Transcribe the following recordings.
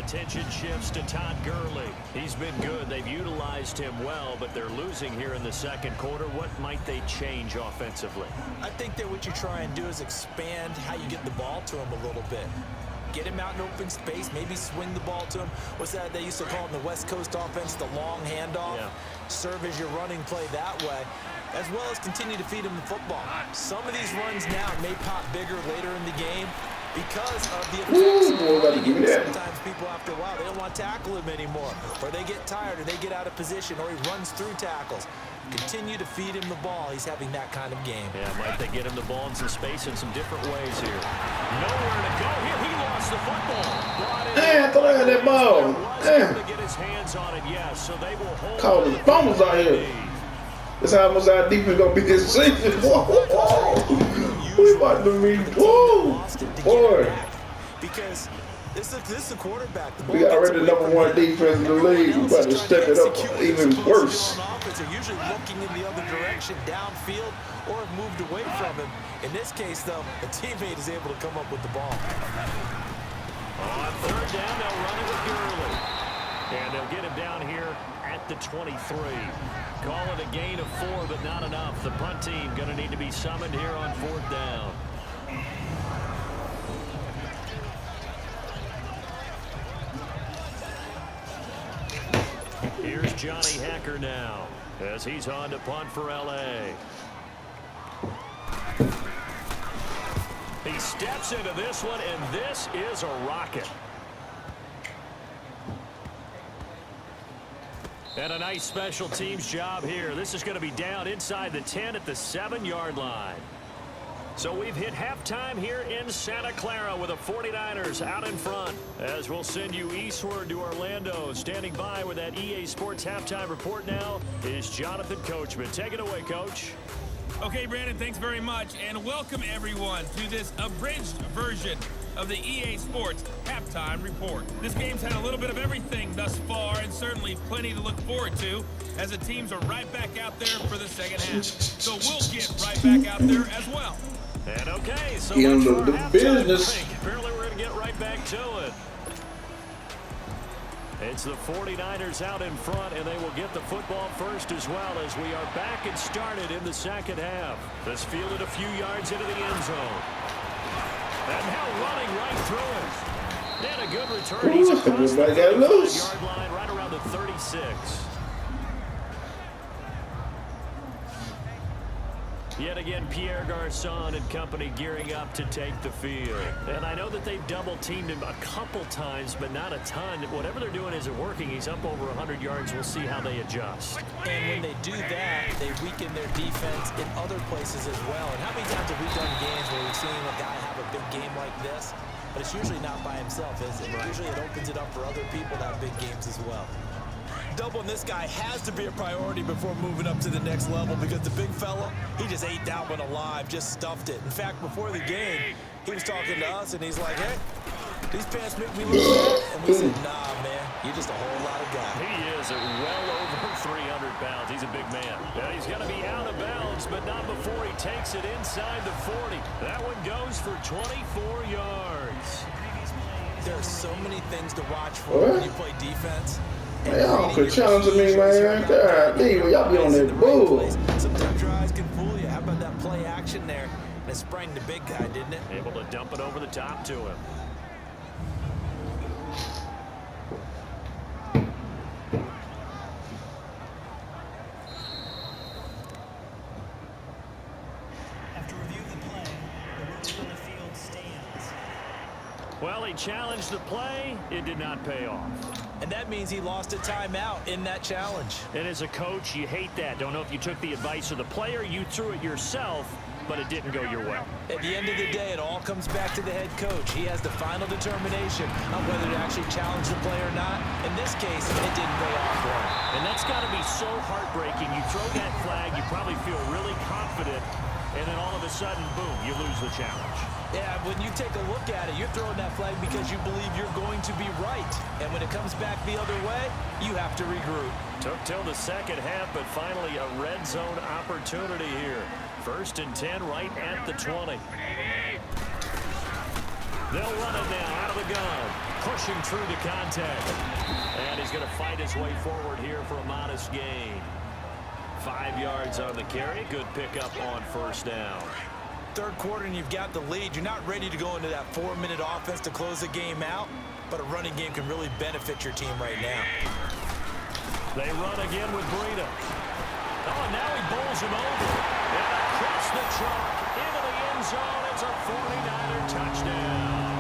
attention shifts to Todd Gurley. He's been good. They've utilized him well, but they're losing here in the second quarter. What might they change offensively? I think that what you try and do is expand how you get the ball to him a little bit. Get him out in open space, maybe swing the ball to him. What's that they used to call in the West Coast offense, the long handoff? Yeah. Serve as your running play that way, as well as continue to feed him the football. Some of these runs now may pop bigger later in the game because of the effects of running him. Sometimes people, after a while, they don't want to tackle him anymore, or they get tired, or they get out of position, or he runs through tackles. Continue to feed him the ball. He's having that kind of game. Yeah, might they get him the ball in some space in some different ways here. Nowhere to go here. He lost the football. Damn, throw out that ball. Damn. To get his hands on it, yes. So they will hold. Call the fumbles out here. That's how much our defense gonna be this season. Whoa. We about to be boy. Because this is a quarterback. We got already the #1 defense in the league. We about to step it up even worse. They're usually looking in the other direction, downfield, or have moved away from him. In this case, though, a teammate is able to come up with the ball. On third down, they'll run it with Gurley. And they'll get him down here at the 23. Call it a gain of 4, but not enough. The punt team going to need to be summoned here on fourth down. Here's Johnny Hacker now as he's on to punt for L.A. He steps into this one, and this is a rocket. And a nice special teams job here. This is going to be down inside the 10 at the 7-yard line. So we've hit halftime here in Santa Clara with the 49ers out in front. As we'll send you eastward to Orlando. Standing by with that EA Sports halftime report now is Jonathan Coachman. Take it away, Coach. Okay, Brandon, thanks very much. And welcome, everyone, to this abridged version of the EA Sports halftime report. This game's had a little bit of everything thus far, and certainly plenty to look forward to, as the teams are right back out there for the second half. So we'll get right back out there as well. And okay, so the business. Apparently we're going to get right back to it. It's the 49ers out in front, and they will get the football first as well, as we are back and started in the second half. This fielded a few yards into the end zone. And now running right through it. And a good return. He's across the 35-yard line, right around the 36. Yet again, Pierre Garçon and company gearing up to take the field. And I know that they've double-teamed him a couple times, but not a ton. Whatever they're doing isn't working. He's up over 100 yards. We'll see how they adjust. And when they do that, they weaken their defense in other places as well. And how many times have we done games where we've seen a guy have a big game like this? But it's usually not by himself, is it? Right. Usually it opens it up for other people to have big games as well. Doubling this guy has to be a priority before moving up to the next level, because the big fella, he just ate that one alive, just stuffed it. In fact, before the game, he was talking to us, and he's like, hey, these pants make me look bad. And we said, nah, man, you're just a whole lot of guy. He is well over 300 pounds. He's a big man. Yeah, he's going to be out of bounds, but not before he takes it inside the 40. That one goes for 24 yards. There are so many things to watch for when you play defense. Y'all could challenge me, man. God, y'all be on that bull. Sometimes your eyes can fool you. How about that play action there? And it sprang the big guy, didn't it? Able to dump it over the top to him. After reviewing the play, the rookie on the field stands. Well, he challenged the play. It did not pay off. And that means he lost a timeout in that challenge. And as a coach, you hate that. Don't know if you took the advice of the player, you threw it yourself, but it didn't go your way. At the end of the day, it all comes back to the head coach. He has the final determination on whether to actually challenge the play or not. In this case, it didn't pay off for him. And that's got to be so heartbreaking. You throw that flag, you probably feel really confident, and then all of a sudden, boom, you lose the challenge. Yeah, when you take a look at it, you're throwing that flag because you believe you're going to be right. And when it comes back the other way, you have to regroup. Took till the second half, but finally a red zone opportunity here. 1st and 10 right at the 20. They'll run it now out of the gun. pushing through the contact. And he's going to fight his way forward here for a modest gain. 5 yards on the carry. Good pickup on first down. Third quarter and you've got the lead. You're not ready to go into that 4-minute offense to close the game out, but a running game can really benefit your team right now. They run again with Breida. Oh, and now he bowls him over. And across the chalk into the end zone. It's a 49er touchdown.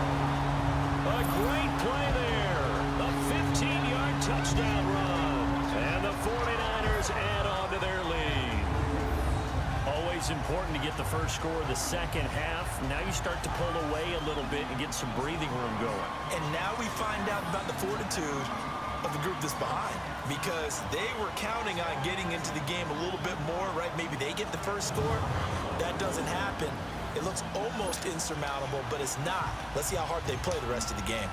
A great play there. A 15-yard touchdown run. And the 49ers add on to their lead. Always important to get the first score of the second half. Now you start to pull away a little bit and get some breathing room going. And now we find out about the fortitude of the group that's behind, because they were counting on getting into the game a little bit more, right? Maybe they get the first score. That doesn't happen. It looks almost insurmountable, but it's not. Let's see how hard they play the rest of the game.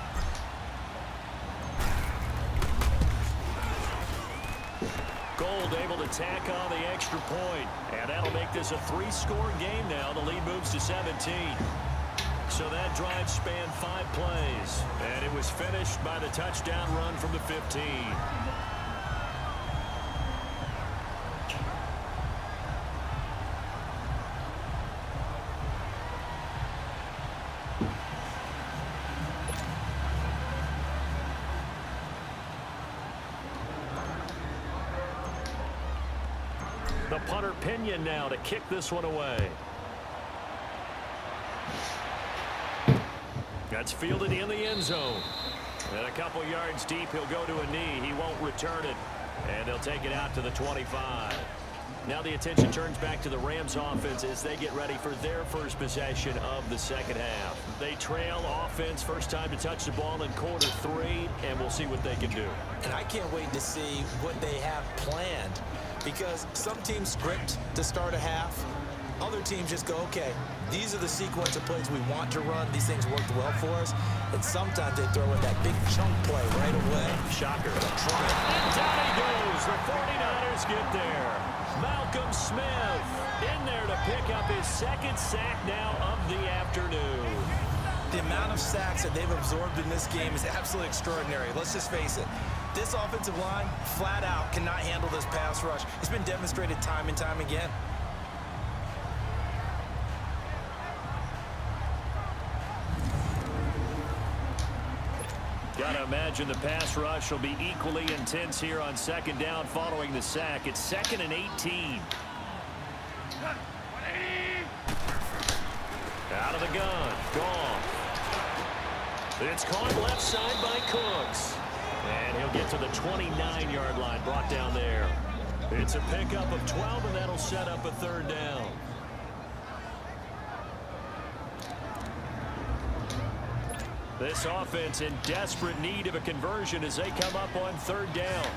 Gold able to tack on the extra point, and that'll make this a 3-score game now. The lead moves to 17. So that drive spanned 5 plays, and it was finished by the touchdown run from the 15. The punter Pinion now to kick this one away. That's fielded in the end zone. And a couple yards deep, he'll go to a knee. He won't return it. And they'll take it out to the 25. Now the attention turns back to the Rams offense as they get ready for their first possession of the second half. They trail offense, first time to touch the ball in quarter 3, and we'll see what they can do. And I can't wait to see what they have planned, because some teams script to start a half. Other teams just go, okay, these are the sequence of plays we want to run. These things worked well for us. And sometimes they throw in that big chunk play right away. Shocker. And down he goes. The 49ers get there. Malcolm Smith in there to pick up his second sack now of the afternoon. The amount of sacks that they've absorbed in this game is absolutely extraordinary. Let's just face it. This offensive line, flat out, cannot handle this pass rush. It's been demonstrated time and time again. Gotta imagine the pass rush will be equally intense here on second down following the sack. It's 2nd and 18. Out of the gun. Gone. It's caught left side by Cooks. And he'll get to the 29-yard line, brought down there. It's a pickup of 12, and that'll set up a third down. This offense in desperate need of a conversion as they come up on third down.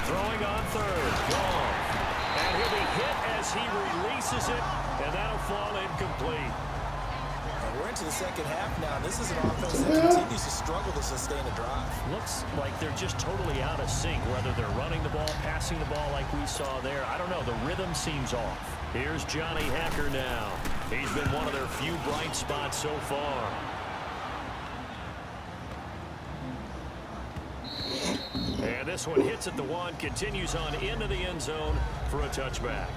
Throwing on third. Gone. And he'll be hit as he releases it, and that'll fall incomplete. We're into the second half now. This is an offense that continues to struggle to sustain a drive. Looks like they're just totally out of sync, whether they're running the ball, passing the ball like we saw there. I don't know. The rhythm seems off. Here's Johnny Hacker now. He's been one of their few bright spots so far. And this one hits at the 1, continues on into the end zone for a touchback.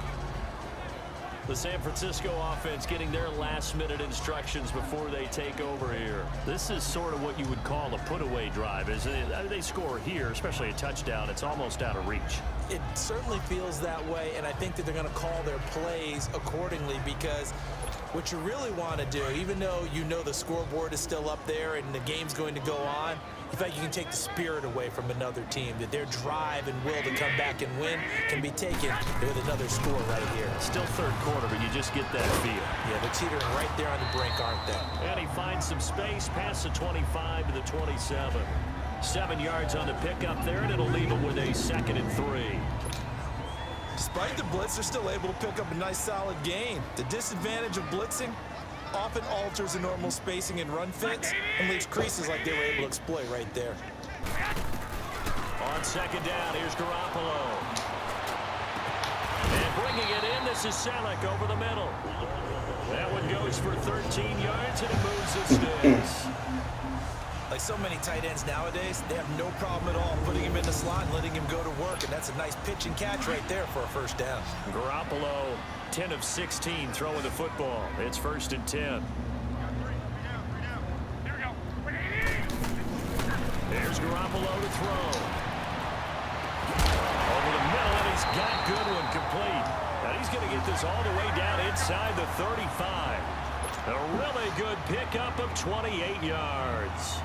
The San Francisco offense getting their last-minute instructions before they take over here. This is sort of what you would call a put-away drive, isn't it? They score here, especially a touchdown. It's almost out of reach. It certainly feels that way, and I think that they're going to call their plays accordingly, because what you really want to do, even though you know the scoreboard is still up there and the game's going to go on, in fact, you can take the spirit away from another team, that their drive and will to come back and win can be taken with another score right here. Still third quarter, but you just get that feel. Yeah, they're teetering right there on the brink, aren't they? And he finds some space past the 25 to the 27. 7 yards on the pickup there, and it'll leave him with a 2nd and 3. Despite the blitz, they're still able to pick up a nice solid gain. The disadvantage of blitzing often alters the normal spacing and run fits and leaves creases like they were able to exploit right there. On second down, here's Garoppolo. And bringing it in, this is Selleck over the middle. That one goes for 13 yards, and it moves the sticks. Like so many tight ends nowadays, they have no problem at all putting him in the slot and letting him go to work, and that's a nice pitch and catch right there for a first down. Garoppolo, 10 of 16, throwing the football. It's 1st and 10. There's Garoppolo to throw. Over the middle, and he's got Goodwin complete. And he's going to get this all the way down inside the 35. A really good pickup of 28 yards.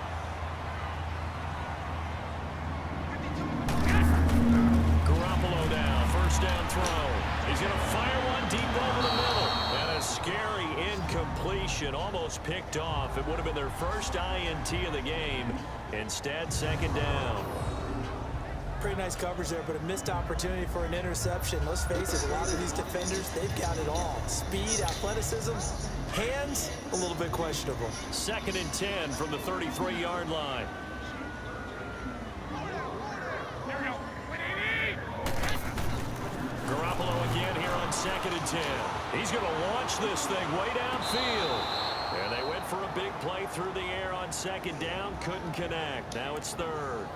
Garoppolo now, 1st down throw. He's going to fire one deep over the middle. And a scary incompletion, almost picked off. It would have been their first INT of the game. Instead, 2nd down. Pretty nice coverage there, but a missed opportunity for an interception. Let's face it, a lot of these defenders, they've got it all. Speed, athleticism, hands, a little bit questionable. 2nd and 10 from the 33-yard line. Garoppolo again here on 2nd and 10. He's going to launch this thing way downfield. And they went for a big play through the air on 2nd down. Couldn't connect. Now it's 3rd.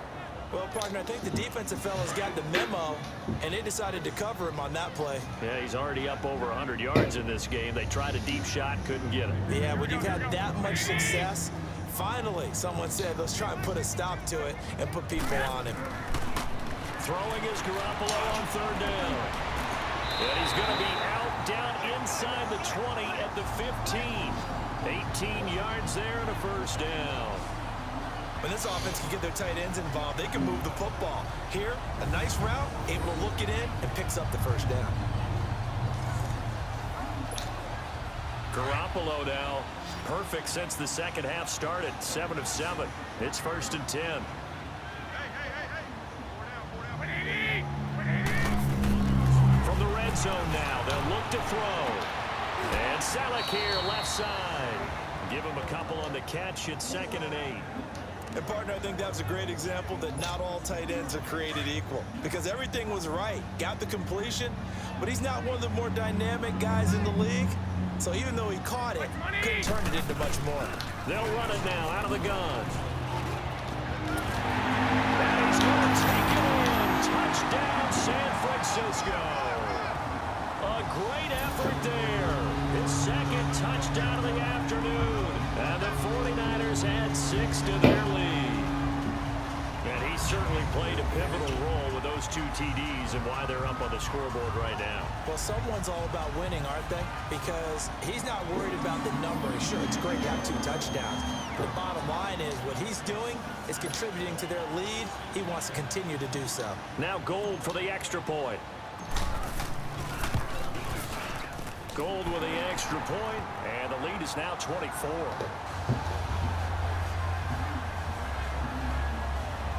Well, partner, I think the defensive fellas got the memo, and they decided to cover him on that play. Yeah, he's already up over 100 yards in this game. They tried a deep shot, couldn't get it. Yeah, when you've had that much success, finally someone said, let's try and put a stop to it and put people on him. Throwing is Garoppolo on 3rd down. And he's going to be out down inside the 20 at the 15. 18 yards there and a 1st down. When this offense can get their tight ends involved, they can move the football. Here, a nice route, able to look it in, and picks up the 1st down. Garoppolo now, perfect since the 2nd half started. 7 of 7. It's 1st and 10. From the red zone now, they'll look to throw. And Selleck here, left side. Give him a couple on the catch. It's 2nd and 8. And, partner, I think that was a great example that not all tight ends are created equal, because everything was right. Got the completion, but he's not one of the more dynamic guys in the league. So even though he caught it, couldn't turn it into much more. They'll run it now out of the gun. And he's going to take it in. Touchdown, San Francisco. A great effort there. His 2nd touchdown of the afternoon. And the 49ers add 6 to their lead. And he certainly played a pivotal role with those 2 TDs and why they're up on the scoreboard right now. Well, someone's all about winning, aren't they? Because he's not worried about the numbers. Sure, it's great to have 2 touchdowns. But the bottom line is what he's doing is contributing to their lead. He wants to continue to do so. Now Gold for the extra point. Gold with the extra point, and the lead is now 24.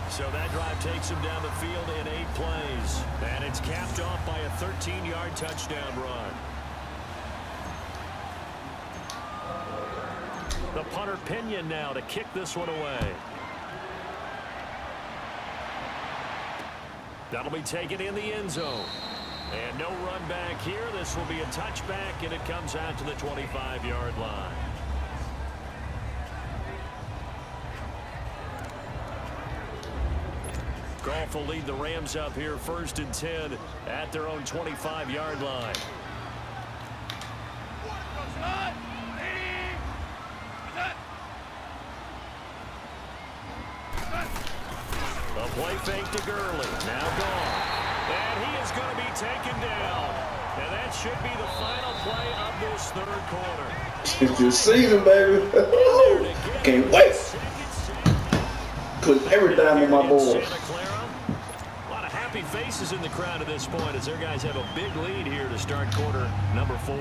So that drive takes him down the field in 8 plays. And it's capped off by a 13-yard touchdown run. The punter Pinion now to kick this one away. That'll be taken in the end zone. And no run back here. This will be a touchback, and it comes out to the 25-yard line. Goff will lead the Rams up here 1st and 10 at their own 25-yard line. A play fake to Gurley. Now gone. And he is going to be taken down. And that should be the final play of this 3rd quarter. It's your season, baby. Can't wait. Put every dime on my board. A lot of happy faces in the crowd at this point as their guys have a big lead here to start quarter number 4.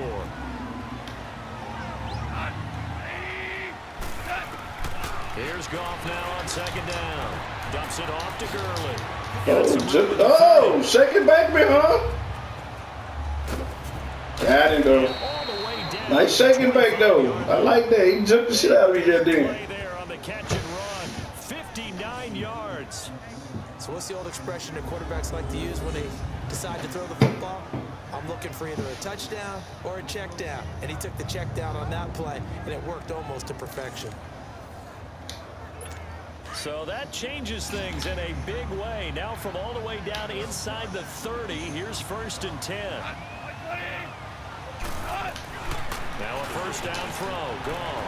Here's Goff now on 2nd down. Dumps it off to Gurley. Oh, shake it back, man, huh? Got him, though. Nice shaking back, though. I like that. He jumped the shit out of me there, didn't he? There on the catch and run. 59 yards. So what's the old expression that quarterbacks like to use when they decide to throw the football? I'm looking for either a touchdown or a check down. And he took the check down on that play, and it worked almost to perfection. So that changes things in a big way. Now from all the way down inside the 30, here's 1st and 10. Now a first down throw, gone.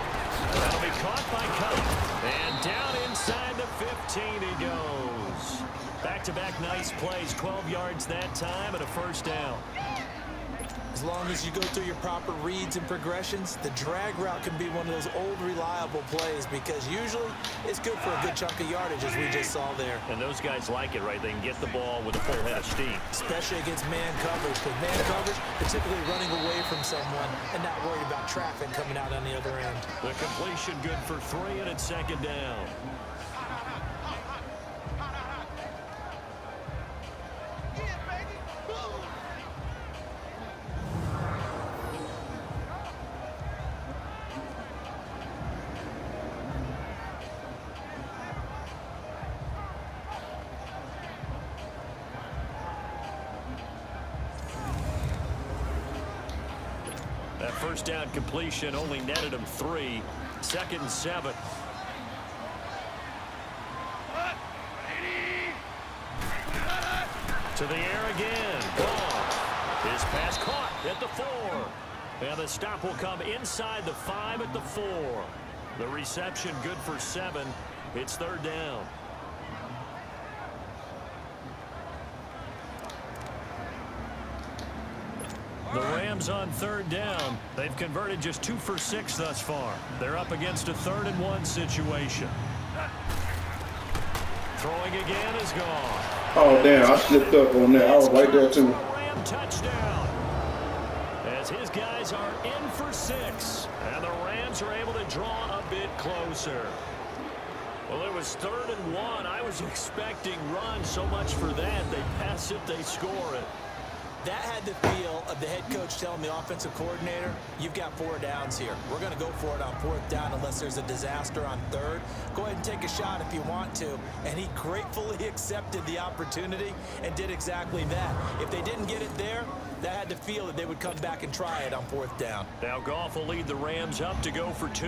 That'll be caught by Cup. And down inside the 15 he goes. Back-to-back nice plays, 12 yards that time and a first down. As long as you go through your proper reads and progressions, the drag route can be one of those old reliable plays because usually it's good for a good chunk of yardage as we just saw there. And those guys like it, right? They can get the ball with a full head of steam. Especially against man coverage. Because man coverage, they're typically running away from someone and not worried about traffic coming out on the other end. The completion good for 3 and it's 2nd down. That first down completion only netted him 3. 2nd and 7. To the air again. Ball. His pass caught at the 4. And the stop will come inside the 5 at the 4. The reception good for 7. It's 3rd down. The Rams on 3rd down. They've converted just 2 for 6 thus far. They're up against a 3rd and 1 situation. Throwing again is gone. Oh, damn. I slipped up on that. I was right there, too. Ram touchdown. As his guys are in for 6. And the Rams are able to draw a bit closer. Well, it was 3rd and 1. I was expecting run. So much for that. They pass it, they score it. That had the feel of the head coach telling the offensive coordinator, you've got 4 downs here. We're going to go for it on 4th down unless there's a disaster on 3rd. Go ahead and take a shot if you want to. And he gratefully accepted the opportunity and did exactly that. If they didn't get it there, that had the feel that they would come back and try it on 4th down. Now Goff will lead the Rams up to go for 2.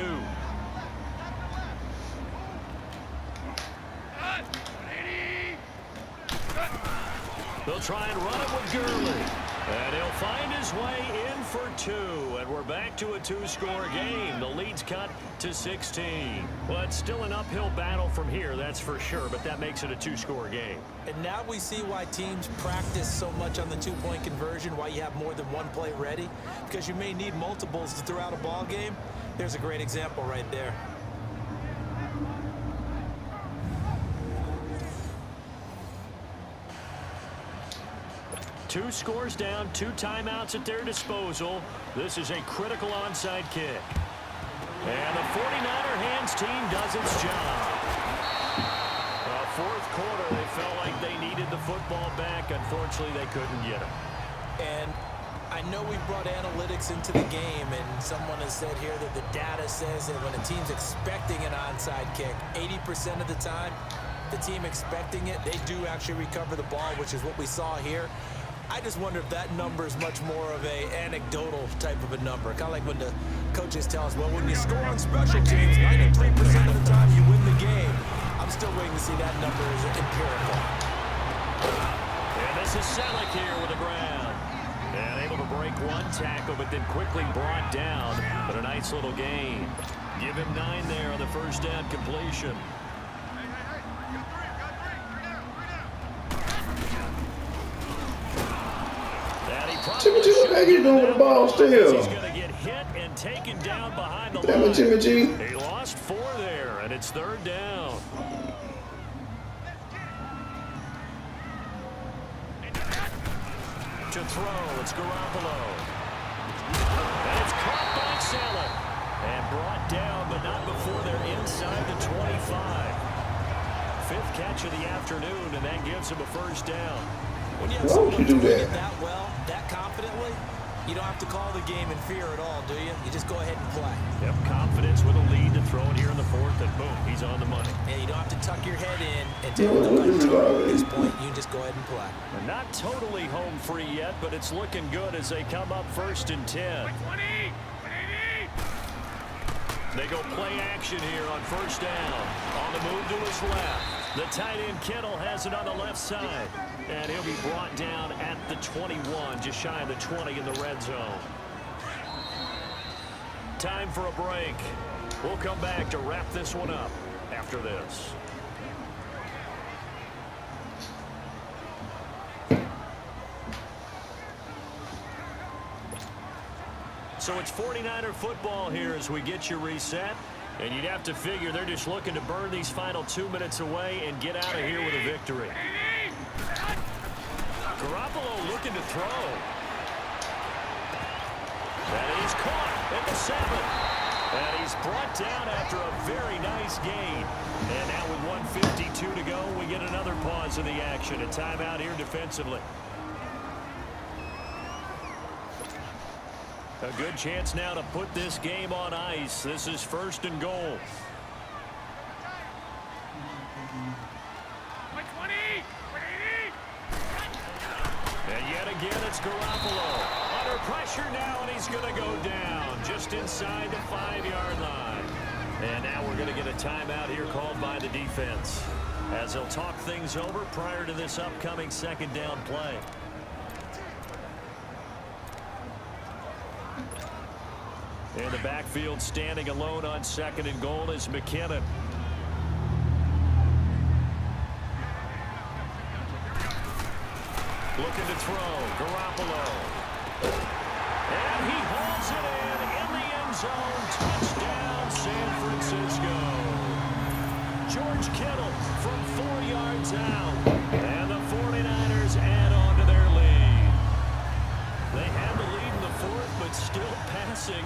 They'll try and run it with Gurley. And he'll find his way in for 2. And we're back to a 2-score game. The lead's cut to 16. Well, it's still an uphill battle from here, that's for sure. But that makes it a 2-score game. And now we see why teams practice so much on the 2-point conversion, why you have more than one play ready. Because you may need multiples to throw out a ball game. There's a great example right there. Two scores down, 2 timeouts at their disposal. This is a critical onside kick. And the 49er hands team does its job. 4th quarter, they felt like they needed the football back. Unfortunately, they couldn't get it. And I know we brought analytics into the game, and someone has said here that the data says that when a team's expecting an onside kick, 80% of the time, the team expecting it, they do actually recover the ball, which is what we saw here. I just wonder if that number is much more of a anecdotal type of a number. Kind of like when the coaches tell us, well, when you score on special teams, 93% of the time you win the game. I'm still waiting to see that number as empirical. And this is Selleck here with the ground. And able to break 1 tackle, but then quickly brought down. But a nice little gain. Give him 9 there on the first down completion. Timmy G, what the heck you doing with the ball still? He's going to get hit and taken down behind the Damn line. it, Timmy G. He lost 4 there, and it's 3rd down. To throw, it's Garoppolo. And it's caught by Selleck. And brought down, but not before they're inside the 25. 5th catch of the afternoon, and that gives him a first down. When you have someone doing it that well, that confidently, you don't have to call the game in fear at all, do you? You just go ahead and play. Yep, confidence with a lead to throw it here in the 4th, and boom, he's on the money. And you don't have to tuck your head in and still no kind of trouble at this point. You can just go ahead and play. They're not totally home free yet, but it's looking good as they come up 1st and 10. They go play action here on 1st down. On the move to his left. The tight end Kittle has it on the left side. And he'll be brought down at the 21, just shy of the 20 in the red zone. Time for a break. We'll come back to wrap this one up after this. So it's 49er football here as we get you reset. And you'd have to figure they're just looking to burn these final 2 minutes away and get out of here with a victory. Garoppolo looking to throw. And he's caught at the 7. And he's brought down after a very nice gain. And now with 1:52 to go, we get another pause in the action. A timeout here defensively. A good chance now to put this game on ice. This is 1st and goal. And yet again, it's Garoppolo. Under pressure now, and he's going to go down just inside the 5-yard line. And now we're going to get a timeout here called by the defense as they'll talk things over prior to this upcoming 2nd down play. In the backfield, standing alone on 2nd and goal is McKinnon. Looking to throw, Garoppolo. And he hauls it in the end zone. Touchdown, San Francisco. George Kittle from 4 yards out. And the 49ers add on to their lead. They had the lead in the 4th, but still passing.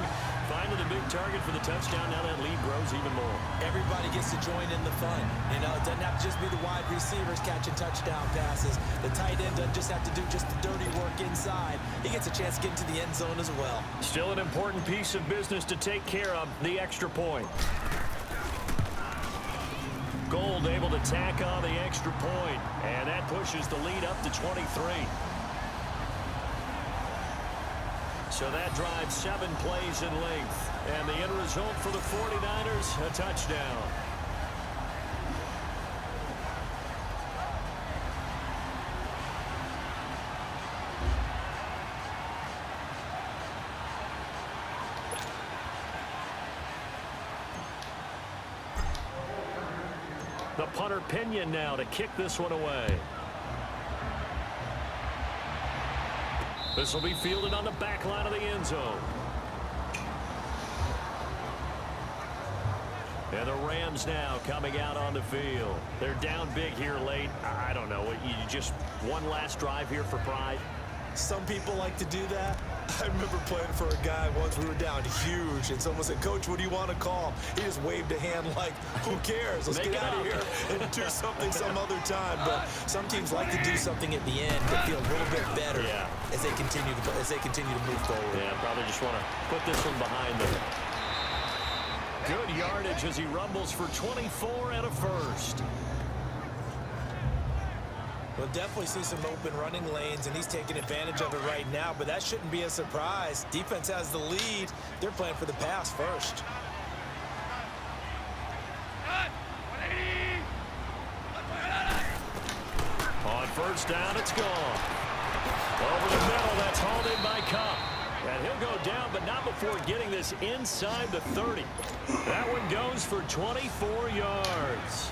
Finding the big target for the touchdown. Now that lead grows even more. Everybody gets to join in the fun. You know, it doesn't have to just be the wide receivers catching touchdown passes. The tight end doesn't just have to do just the dirty work inside. He gets a chance to get into the end zone as well. Still an important piece of business to take care of, the extra point. Gold able to tack on the extra point, and that pushes the lead up to 23. So that drives 7 plays in length. And the end result for the 49ers, a touchdown. The punter Pinion now to kick this one away. This will be fielded on the back line of the end zone. And the Rams now coming out on the field. They're down big here late. I don't know. You just one last drive here for pride? Some people like to do that. I remember playing for a guy once. We were down huge, and someone said, "Coach, what do you want to call?" He just waved a hand like, "Who cares? Let's get out of here and do something some other time." But some teams like to do something at the end to feel a little bit better as they continue to move forward. Yeah, probably just want to put this one behind them. Good yardage as he rumbles for 24 and a first. We'll definitely see some open running lanes, and he's taking advantage of it right now, but that shouldn't be a surprise. Defense has the lead. They're playing for the pass first. On 1st down, it's gone. Over the middle, that's hauled in by Cup. And he'll go down, but not before getting this inside the 30. That one goes for 24 yards.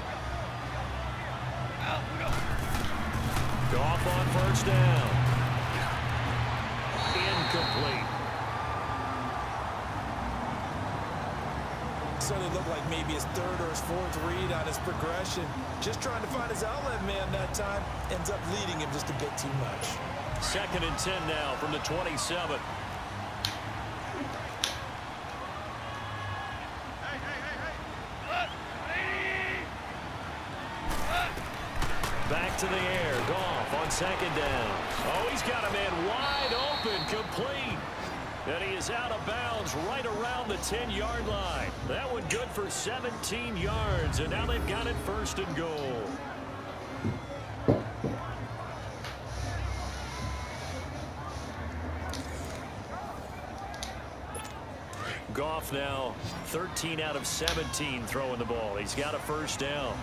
Off on 1st down. Incomplete. So it looked like maybe his 3rd or his 4th read on his progression. Just trying to find his outlet man that time. Ends up leading him just a bit too much. 2nd and 10 now from the 27. Back to the air. Goff on 2nd down. Oh, he's got a man wide open, complete. And he is out of bounds right around the 10-yard line. That one good for 17 yards, and now they've got it 1st and goal. Smith now 13 out of 17 throwing the ball. He's got a first down.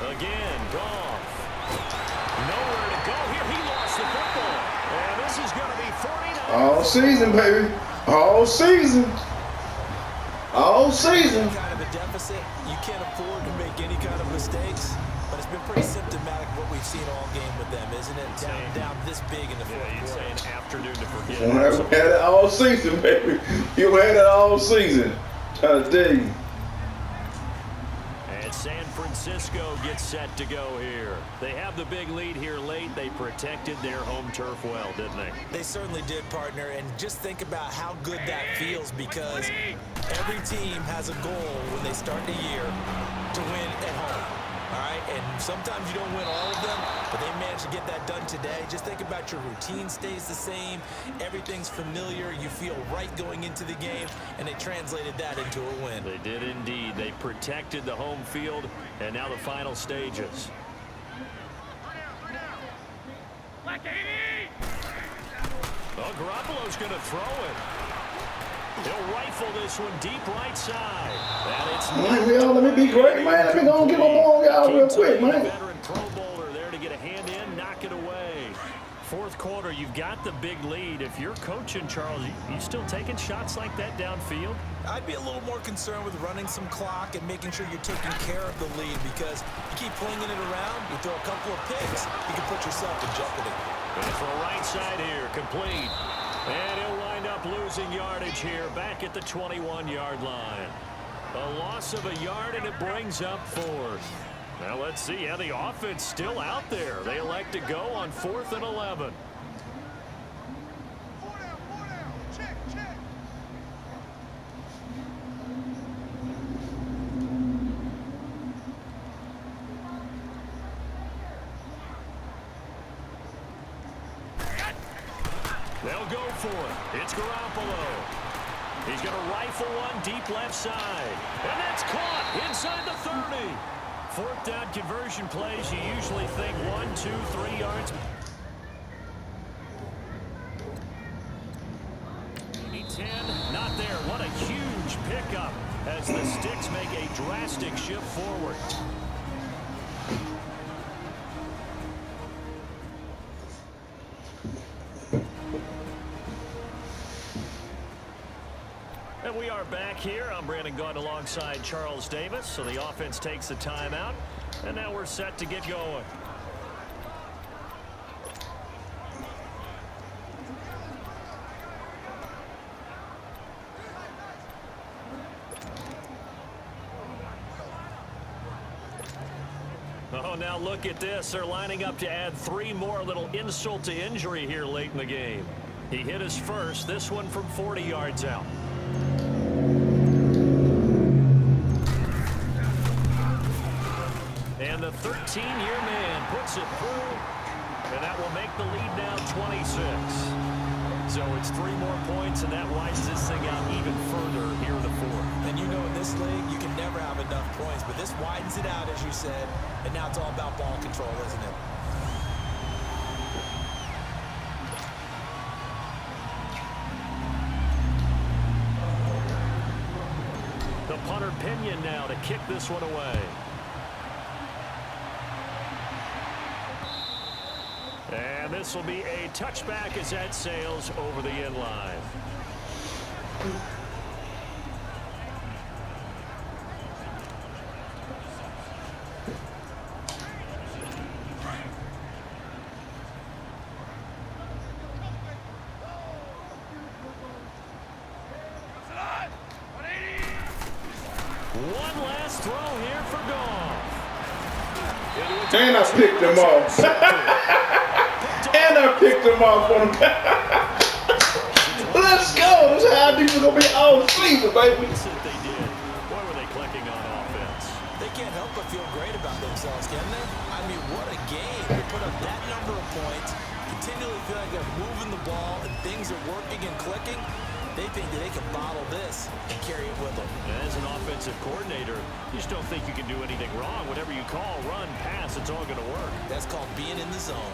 Again, Goff. Nowhere to go here. He lost the football. And this is going to be 49. All season, baby. All season. All season. Kind of a deficit. You can't afford to make any kind of mistakes. But it's been pretty symptomatic of what we've seen all game with them, isn't it? Down this big in the fourth quarter. You'd say an afternoon to forget. I've had it all season, baby. You had it all season. Trying to tell you. And San Francisco gets set to go here. They have the big lead here late. They protected their home turf well, didn't they? They certainly did, partner. And just think about how good that feels, because every team has a goal when they start the year to win at home. All right, and sometimes you don't win all of them, but they managed to get that done today. Just think about your routine stays the same. Everything's familiar. You feel right going into the game, and they translated that into a win. They did indeed. They protected the home field, and now the final stages. Well, Garoppolo's going to throw it. He'll rifle this one deep right side. And it's Let me be great, man. Let me go and get my ball out real quick, man. Veteran Pro Bowler there to get a hand in, knock it away. Fourth quarter, you've got the big lead. If you're coaching, Charles, you still taking shots like that downfield? I'd be a little more concerned with running some clock and making sure you're taking care of the lead, because you keep flinging it around, you throw a couple of picks, you can put yourself in jeopardy. And for a right side here, complete. And he'll wind up losing yardage here back at the 21-yard line. A loss of a yard, and it brings up fourth. Now let's see. Yeah, the offense still out there. They elect to go on 4th and 11. They'll go for it. It's Garoppolo. He's going to rifle one deep left side. And that's caught inside the 30. Fourth down conversion plays, you usually think 1, 2, 3 yards. Maybe 10, not there. What a huge pickup as the Sticks make a drastic shift forward. And we are back here. I'm Brandon Gaudin alongside Charles Davis. So the offense takes the timeout, and now we're set to get going. Oh, now look at this. They're lining up to add 3 more. Little insult to injury here late in the game. He hit his first, this one from 40 yards out. And the 13-year man puts it through, and that will make the lead now 26. So it's 3 more points, and that widens this thing out even further here in the fourth. And you know, in this league, you can never have enough points, but this widens it out, as you said, and now it's all about ball control, isn't it? The punter Pinion now to kick this one away. And this will be a touchback as that sails over the end line. One last throw here for Goff. And I picked him off. And I picked him off on him. Let's go. This is how deep it's going to be all season, baby. They did. Boy, were they clicking on offense. They can't help but feel great about themselves, can they? I mean, what a game. They put up that number of points, continually feel like they're moving the ball and things are working and clicking. They think that they can bottle this and carry it with them. As an offensive coordinator, you just don't think you can do anything wrong. Whatever you call, run, pass, it's all going to work. That's called being in the zone.